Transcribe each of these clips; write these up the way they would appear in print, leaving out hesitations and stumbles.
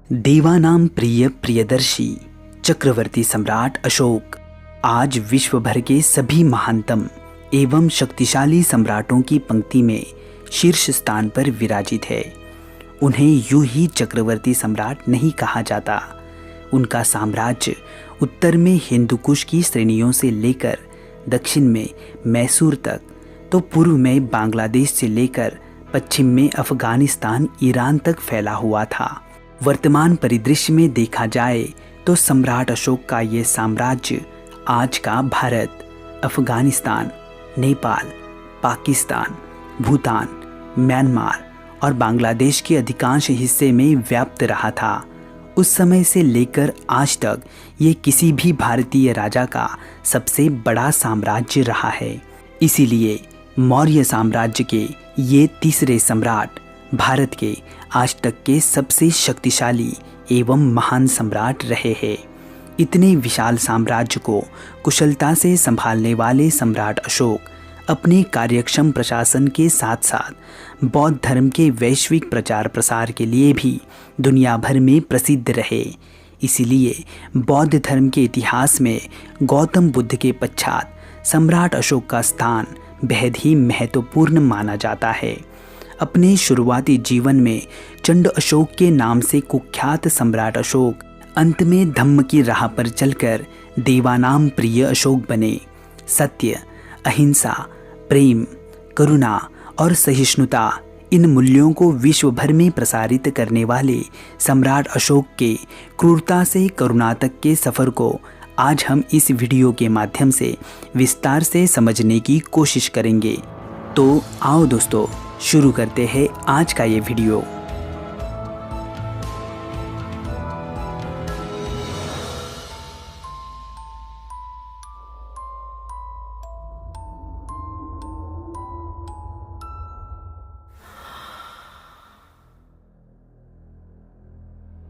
देवानाम प्रिय प्रियदर्शी चक्रवर्ती सम्राट अशोक आज विश्व भर के सभी महानतम एवं शक्तिशाली सम्राटों की पंक्ति में शीर्ष स्थान पर विराजित है। उन्हें यूं ही चक्रवर्ती सम्राट नहीं कहा जाता। उनका साम्राज्य उत्तर में हिंदुकुश की श्रेणियों से लेकर दक्षिण में मैसूर तक, तो पूर्व में बांग्लादेश से लेकर पश्चिम में अफगानिस्तान, ईरान तक फैला हुआ था। वर्तमान परिदृश्य में देखा जाए तो सम्राट अशोक का ये साम्राज्य आज का भारत, अफगानिस्तान, नेपाल, पाकिस्तान, भूटान, म्यांमार और बांग्लादेश के अधिकांश हिस्से में व्याप्त रहा था। उस समय से लेकर आज तक ये किसी भी भारतीय राजा का सबसे बड़ा साम्राज्य रहा है। इसीलिए मौर्य साम्राज्य के ये तीसरे सम्राट भारत के आज तक के सबसे शक्तिशाली एवं महान सम्राट रहे हैं। इतने विशाल साम्राज्य को कुशलता से संभालने वाले सम्राट अशोक अपने कार्यक्षम प्रशासन के साथ साथ बौद्ध धर्म के वैश्विक प्रचार प्रसार के लिए भी दुनिया भर में प्रसिद्ध रहे। इसीलिए बौद्ध धर्म के इतिहास में गौतम बुद्ध के पश्चात सम्राट अशोक का स्थान बेहद ही महत्वपूर्ण माना जाता है। अपने शुरुआती जीवन में चंड अशोक के नाम से कुख्यात सम्राट अशोक अंत में धम्म की राह पर चलकर देवानाम प्रिय अशोक बने। सत्य, अहिंसा, प्रेम, करुणा और सहिष्णुता, इन मूल्यों को विश्व भर में प्रसारित करने वाले सम्राट अशोक के क्रूरता से करुणा तक के सफ़र को आज हम इस वीडियो के माध्यम से विस्तार से समझने की कोशिश करेंगे। तो आओ दोस्तों, शुरू करते हैं आज का ये वीडियो।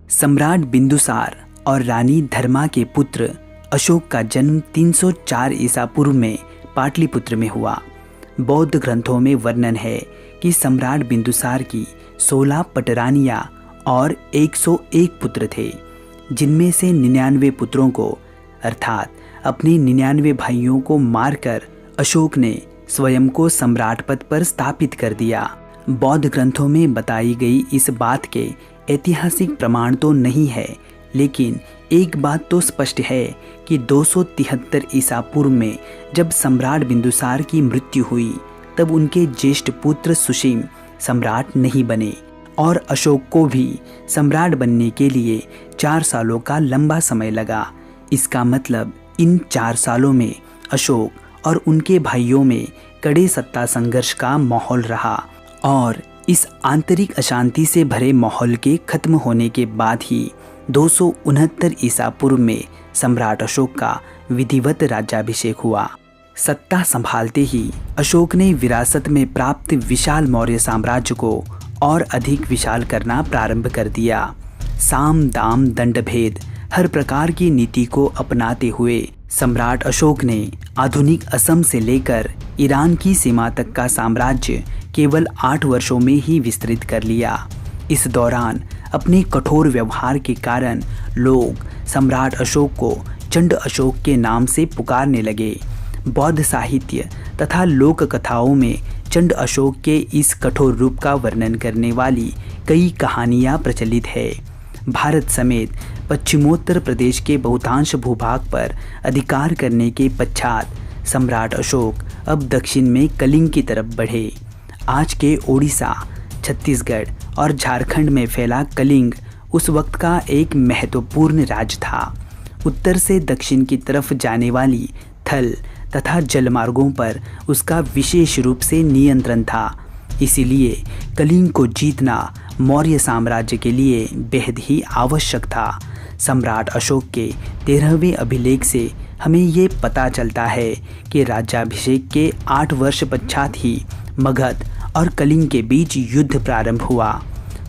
सम्राट बिंदुसार और रानी धर्मा के पुत्र अशोक का जन्म 304 ईसा पूर्व में पाटलिपुत्र में हुआ। बौद्ध ग्रंथों में वर्णन है कि सम्राट बिंदुसार की 16 पटरानियां और 101 पुत्र थे, जिनमें से 99 पुत्रों को अर्थात अपने 99 भाइयों को मारकर अशोक ने स्वयं को सम्राट पद पर स्थापित कर दिया। बौद्ध ग्रंथों में बताई गई इस बात के ऐतिहासिक प्रमाण तो नहीं है, लेकिन एक बात तो स्पष्ट है कि 273 ईसा पूर्व में जब सम्राट बिंदुसार की मृत्यु हुई तब उनके ज्येष्ठ पुत्र सुसीम सम्राट नहीं बने और अशोक को भी सम्राट बनने के लिए 4 सालों का लंबा समय लगा। इसका मतलब इन 4 सालों में अशोक और उनके भाइयों में कड़े सत्ता संघर्ष का माहौल रहा और इस आंतरिक अशांति से भरे माहौल के खत्म होने के बाद ही 269 ईसा पूर्व में सम्राट अशोक का विधिवत राज्याभिषेक हुआ। सत्ता संभालते ही अशोक ने विरासत में प्राप्त विशाल मौर्य साम्राज्य को और अधिक विशाल करना प्रारंभ कर दिया। साम दाम दंड भेद हर प्रकार की नीति को अपनाते हुए सम्राट अशोक ने आधुनिक असम से लेकर ईरान की सीमा तक का साम्राज्य केवल 8 वर्षों में ही विस्तृत कर लिया। इस दौरान अपने कठोर व्यवहार के कारण लोग सम्राट अशोक को चंड अशोक के नाम से पुकारने लगे। बौद्ध साहित्य तथा लोक कथाओं में चंड अशोक के इस कठोर रूप का वर्णन करने वाली कई कहानियाँ प्रचलित है। भारत समेत पश्चिमोत्तर प्रदेश के बहुतांश भूभाग पर अधिकार करने के पश्चात सम्राट अशोक अब दक्षिण में कलिंग की तरफ बढ़े। आज के ओडिशा, छत्तीसगढ़ और झारखंड में फैला कलिंग उस वक्त का एक महत्वपूर्ण राज्य था। उत्तर से दक्षिण की तरफ जाने वाली थल तथा जलमार्गों पर उसका विशेष रूप से नियंत्रण था। इसीलिए कलिंग को जीतना मौर्य साम्राज्य के लिए बेहद ही आवश्यक था। सम्राट अशोक के 13वें अभिलेख से हमें ये पता चलता है कि राज्याभिषेक के 8 वर्ष पश्चात ही मगध और कलिंग के बीच युद्ध प्रारंभ हुआ।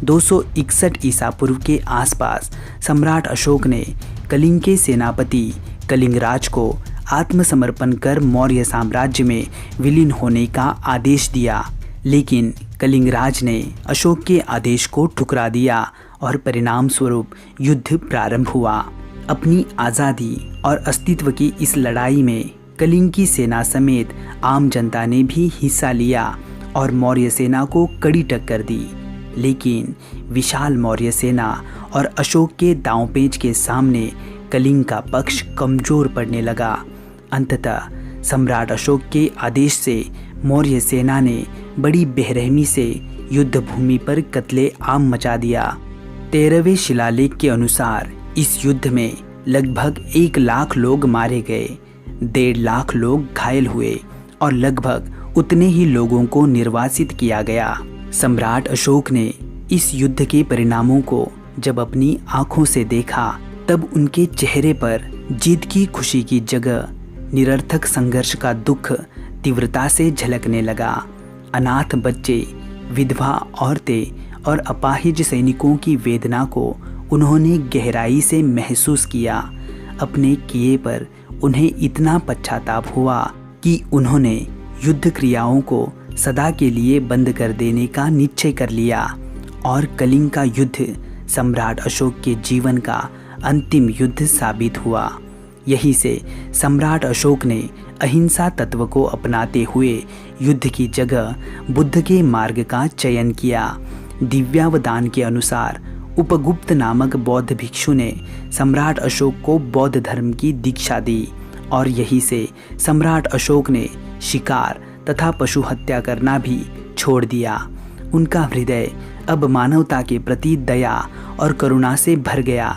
261 ईसा पूर्व के आसपास सम्राट अशोक ने कलिंग के सेनापति कलिंगराज को आत्मसमर्पण कर मौर्य साम्राज्य में विलीन होने का आदेश दिया, लेकिन कलिंगराज ने अशोक के आदेश को ठुकरा दिया और परिणाम स्वरूप युद्ध प्रारंभ हुआ। अपनी आज़ादी और अस्तित्व की इस लड़ाई में कलिंग की सेना समेत आम जनता ने भी हिस्सा लिया और मौर्य सेना को कड़ी टक्कर दी। लेकिन विशाल मौर्य सेना और अशोक के दांवपेच के सामने कलिंग का पक्ष कमजोर पड़ने लगा। अंततः सम्राट अशोक के आदेश से मौर्य सेना ने बड़ी बेरहमी से युद्ध भूमि पर कत्ले आम मचा दिया। 13वें शिलालेख के अनुसार इस युद्ध में लगभग 1 लाख लोग मारे गए, 1.5 लाख लोग घायल हुए और लगभग उतने ही लोगों को निर्वासित किया गया। सम्राट अशोक ने इस युद्ध के परिणामों को जब अपनी आंखों से देखा तब उनके चेहरे पर जीत की खुशी की जगह निरर्थक संघर्ष का दुख तीव्रता से झलकने लगा। अनाथ बच्चे, विधवा औरतें और अपाहिज सैनिकों की वेदना को उन्होंने गहराई से महसूस किया। अपने किए पर उन्हें इतना पश्चाताप हुआ कि उन्होंने युद्ध क्रियाओं को सदा के लिए बंद कर देने का निश्चय कर लिया और कलिंग का युद्ध सम्राट अशोक के जीवन का अंतिम युद्ध साबित हुआ। यही से सम्राट अशोक ने अहिंसा तत्व को अपनाते हुए युद्ध की जगह बुद्ध के मार्ग का चयन किया। दिव्यावदान के अनुसार उपगुप्त नामक बौद्ध भिक्षु ने सम्राट अशोक को बौद्ध धर्म की दीक्षा दी और यही से सम्राट अशोक ने शिकार तथा पशु हत्या करना भी छोड़ दिया। उनका हृदय अब मानवता के प्रति दया और करुणा से भर गया।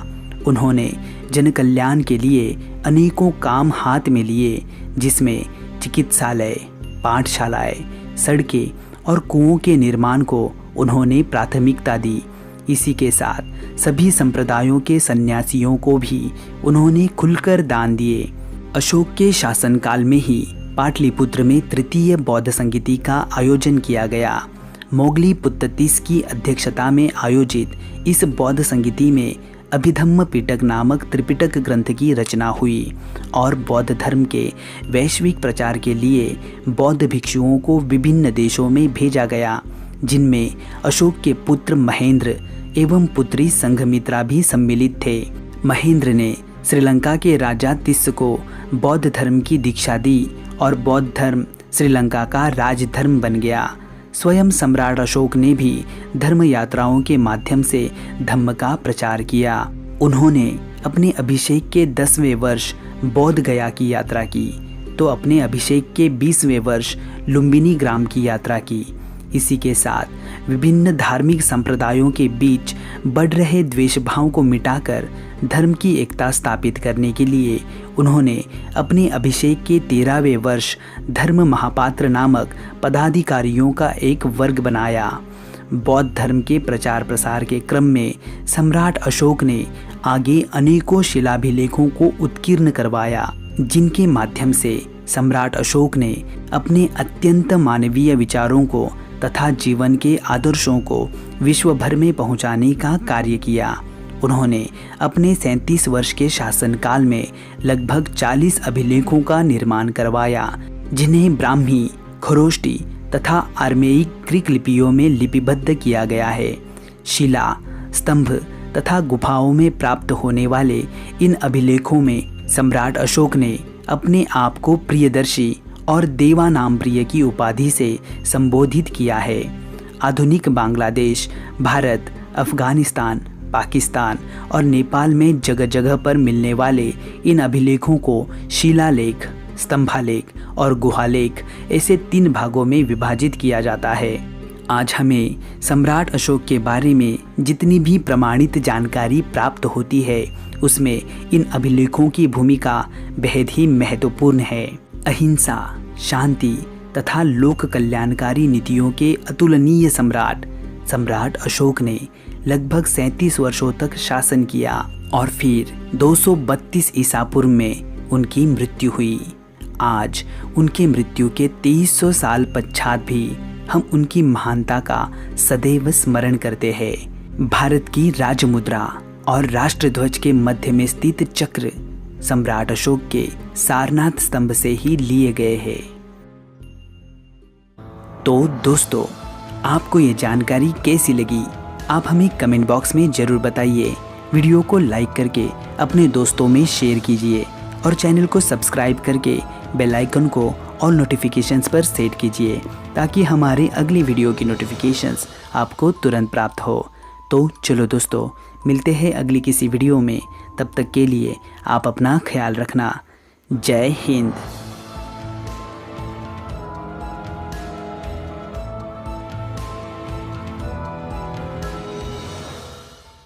उन्होंने जन कल्याण के लिए अनेकों काम हाथ में लिए, जिसमें चिकित्सालय, पाठशालाएं, सड़कें और कुओं के निर्माण को उन्होंने प्राथमिकता दी। इसी के साथ सभी संप्रदायों के सन्यासियों को भी उन्होंने खुलकर दान दिए। अशोक के शासनकाल में ही पाटलिपुत्र में तृतीय बौद्ध संगीति का आयोजन किया गया। मोगली पुत्ततीस की अध्यक्षता में आयोजित इस बौद्ध संगीति में अभिधम्म पिटक नामक त्रिपिटक ग्रंथ की रचना हुई और बौद्ध धर्म के वैश्विक प्रचार के लिए बौद्ध भिक्षुओं को विभिन्न देशों में भेजा गया, जिनमें अशोक के पुत्र महेंद्र एवं पुत्री संघमित्रा भी सम्मिलित थे। महेंद्र ने श्रीलंका के राजा तिस्स को बौद्ध धर्म की दीक्षा दी और बौद्ध धर्म श्रीलंका का राजधर्म बन गया। स्वयं सम्राट अशोक ने भी धर्म यात्राओं के माध्यम से धम्म का प्रचार किया। उन्होंने अपने अभिषेक के 10वें वर्ष बौद्ध गया की यात्रा की तो अपने अभिषेक के 20वें वर्ष लुम्बिनी ग्राम की यात्रा की। इसी के साथ विभिन्न धार्मिक संप्रदायों के बीच बढ़ रहे द्वेष भाव को मिटाकर धर्म की एकता स्थापित करने के लिए उन्होंने अपने अभिषेक के 13वें वर्ष धर्म महापात्र नामक पदाधिकारियों का एक वर्ग बनाया। बौद्ध धर्म के प्रचार प्रसार के क्रम में सम्राट अशोक ने आगे अनेकों शिलाभिलेखों को उत्कीर्ण करवाया, जिनके माध्यम से सम्राट अशोक ने अपने अत्यंत मानवीय विचारों को तथा जीवन के आदर्शों को विश्व भर में पहुंचाने का कार्य किया। उन्होंने अपने 37 वर्ष के शासनकाल में लगभग 40 अभिलेखों का निर्माण करवाया, जिन्हें ब्राह्मी, खरोष्टी तथा आर्मेयिक ग्रीक लिपियों में लिपिबद्ध किया गया है। शिला, स्तंभ तथा गुफाओं में प्राप्त होने वाले इन अभिलेखों में सम्राट अशोक ने अपने आप को प्रियदर्शी और देवानाम प्रिय की उपाधि से संबोधित किया है। आधुनिक बांग्लादेश, भारत, अफगानिस्तान, पाकिस्तान और नेपाल में जगह जगह पर मिलने वाले इन अभिलेखों को शिलालेख, स्तंभालेख और गुहालेख ऐसे 3 भागों में विभाजित किया जाता है। आज हमें सम्राट अशोक के बारे में जितनी भी प्रमाणित जानकारी प्राप्त होती है, उसमें इन अभिलेखों की भूमिका बेहद ही महत्वपूर्ण है। अहिंसा, शांति तथा लोक कल्याणकारी नीतियों के अतुलनीय सम्राट अशोक ने लगभग 37 वर्षों तक शासन किया और फिर 232 ईसा पूर्व में उनकी मृत्यु हुई। आज उनके मृत्यु के 2300 साल पश्चात भी हम उनकी महानता का सदैव स्मरण करते हैं। भारत की राजमुद्रा और राष्ट्रध्वज के मध्य में स्थित चक्र सम्राट अशोक के सारनाथ स्तंभ से ही लिए गए हैं। तो दोस्तों, आपको ये जानकारी कैसी लगी आप हमें कमेंट बॉक्स में ज़रूर बताइए। वीडियो को लाइक करके अपने दोस्तों में शेयर कीजिए और चैनल को सब्सक्राइब करके बेल आइकन को ऑल नोटिफिकेशंस पर सेट कीजिए ताकि हमारे अगली वीडियो की नोटिफिकेशंस आपको तुरंत प्राप्त हो। तो चलो दोस्तों, मिलते हैं अगली किसी वीडियो में। तब तक के लिए आप अपना ख्याल रखना। जय हिंद।